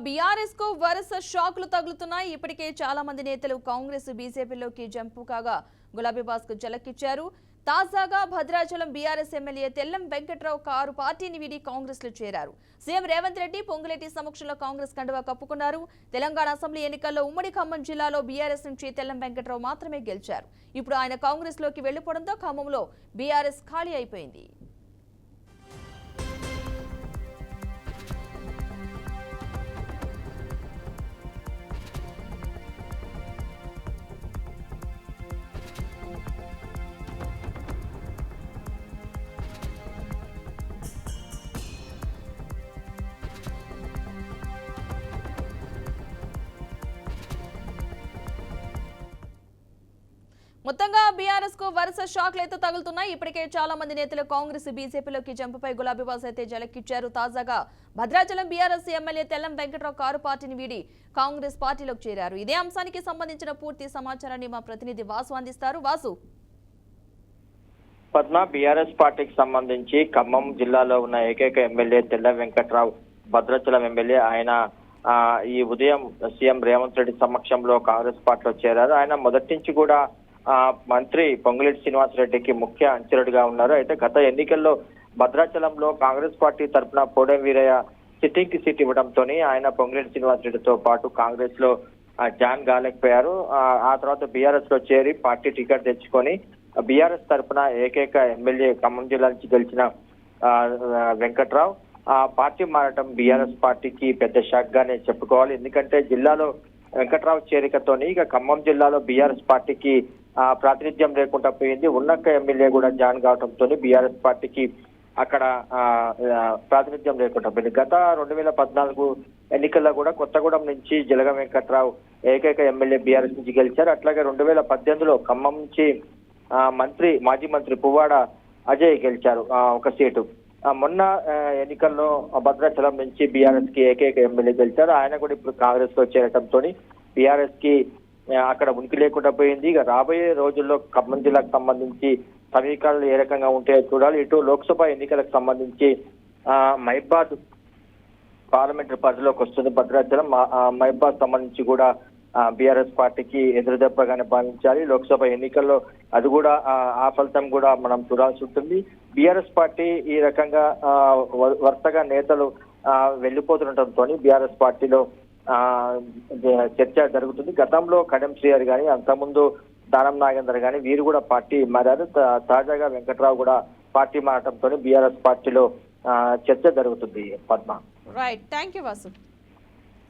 BRS కు వరుస షాకులు తగులుతున్నాయి. ఇప్పటికే చాలా మంది నేతలు కాంగ్రెస్ బీజేపీలోకి జంపు కాగా గులాబీ బాస్ కు జలకిచ్చారు. తాజాగా Bhadrachalam BRS MLA Tellam Venkatrao car పార్టీని వీడి కాంగ్రెస్ లో చేరారు. సీఎం రేవంత్ రెడ్డి పొంగులేటి సమక్షంలో కాంగ్రెస్ కండువా కప్పుకున్నారు. తెలంగాణ అసెంబ్లీ ఎన్నికల్లో ఉమ్మడి ఖమ్మం జిల్లాలో బీఆర్ఎస్ నుంచి తెల్లం వెంకట్రావు మాత్రమే గెలిచారు. ఇప్పుడు ఆయన కాంగ్రెస్ లోకి వెళ్లిపోవడంతో ఖమ్మంలో బీఆర్ఎస్ ఖాళీ అయిపోయింది. మొత్తంగా బీఆర్ఎస్ కు వరుస షాక్లు అయితే తగులుతున్నాయి. ఇప్పటికే చాలా మంది నేతలు కాంగ్రెస్ బీజేపీలోకి జంపుపై గులాబీ బాస్ అయితే జలకిచ్చారు. తాజాగా Bhadrachalam BRS MLA Tellam Venkatrao car పార్టీని వీడి కాంగ్రెస్ పార్టీలోకి చేరారు. ఇదే అంశానికి సంబంధించిన పూర్తి సమాచారాన్ని మా ప్రతినిధి వాసు అందిస్తారు. వాసు, పద్మ, బీఆర్ఎస్ పార్టీకి సంబంధించి ఖమ్మం జిల్లాలో ఉన్న ఏకైక ఎమ్మెల్యే తెల్లం వెంకట్రావు భద్రాచలం ఎమ్మెల్యే. ఆయన ఈ ఉదయం సీఎం రేవంత్ రెడ్డి సమక్షంలో కాంగ్రెస్ పార్టీలో చేరారు. ఆయన మొదటి నుంచి కూడా మంత్రి పొంగులేటి శ్రీనివాసరెడ్డికి ముఖ్య అంచరుడిగా ఉన్నారు. అయితే గత ఎన్నికల్లో భద్రాచలంలో కాంగ్రెస్ పార్టీ తరఫున పోడెం వీరయ్య సిట్టింగ్ కి సీట్ ఇవ్వడంతో ఆయన పొంగులేటి శ్రీనివాసరెడ్డితో పాటు కాంగ్రెస్ లో జాయిన్ కాలేకపోయారు. ఆ తర్వాత బీఆర్ఎస్ లో చేరి పార్టీ టికెట్ తెచ్చుకొని బీఆర్ఎస్ తరఫున ఏకైక ఎమ్మెల్యే ఖమ్మం జిల్లా నుంచి గెలిచిన వెంకట్రావు పార్టీ మారటం బీఆర్ఎస్ పార్టీకి పెద్ద షాక్ గానే చెప్పుకోవాలి. ఎందుకంటే జిల్లాలో వెంకట్రావు చేరికతోని ఇక ఖమ్మం జిల్లాలో బీఆర్ఎస్ పార్టీకి ప్రాతినిధ్యం లేకుండా పోయింది. ఉన్నక్క ఎమ్మెల్యే కూడా జాయిన్ కావడంతో బీఆర్ఎస్ పార్టీకి అక్కడ ప్రాతినిధ్యం లేకుండా పోయింది. గత 2014 ఎన్నికల్లో కూడా కొత్తగూడెం నుంచి జలగ వెంకట్రావు ఏకైక ఎమ్మెల్యే బీఆర్ఎస్ నుంచి గెలిచారు. అట్లాగే 2018లో ఖమ్మం నుంచి మాజీ మంత్రి పువ్వాడ అజయ్ గెలిచారు ఒక సీటు. మొన్న ఎన్నికల్లో భద్రాచలం నుంచి బీఆర్ఎస్ కి ఏకైక ఎమ్మెల్యే గెలిచారు. ఆయన కూడా ఇప్పుడు కాంగ్రెస్ లో చేరటంతో బీఆర్ఎస్ కి అక్కడ ఉనికి లేకుండా పోయింది. ఇక రాబోయే రోజుల్లో ఖమ్మం జిల్లాకు సంబంధించి సమీకరణలు ఏ రకంగా ఉంటాయో చూడాలి. ఇటు లోక్సభ ఎన్నికలకు సంబంధించి మహబాద్ పార్లమెంటరీ పరిధిలోకి వస్తుంది భద్రాచలం. మహబాద్ సంబంధించి కూడా బీఆర్ఎస్ పార్టీకి ఎదురుదెబ్బగానే భావించాలి. లోక్సభ ఎన్నికల్లో అది కూడా ఆ ఫలితం కూడా మనం చూడాల్సి ఉంటుంది. బీఆర్ఎస్ పార్టీ ఈ రకంగా వరుసగా నేతలు వెళ్లిపోతుండటంతో బీఆర్ఎస్ పార్టీలో చర్చ జరుగుతుంది. గతంలో కడెం శ్రీహరి గాని, అంతకుముందు దానం నాగేందర్ గాని వీరు కూడా పార్టీ మారారు. తాజాగా వెంకట్రావు కూడా పార్టీ మారటంతో బీఆర్ఎస్ పార్టీలో చర్చ జరుగుతుంది. Padma, right, thank you Vasu.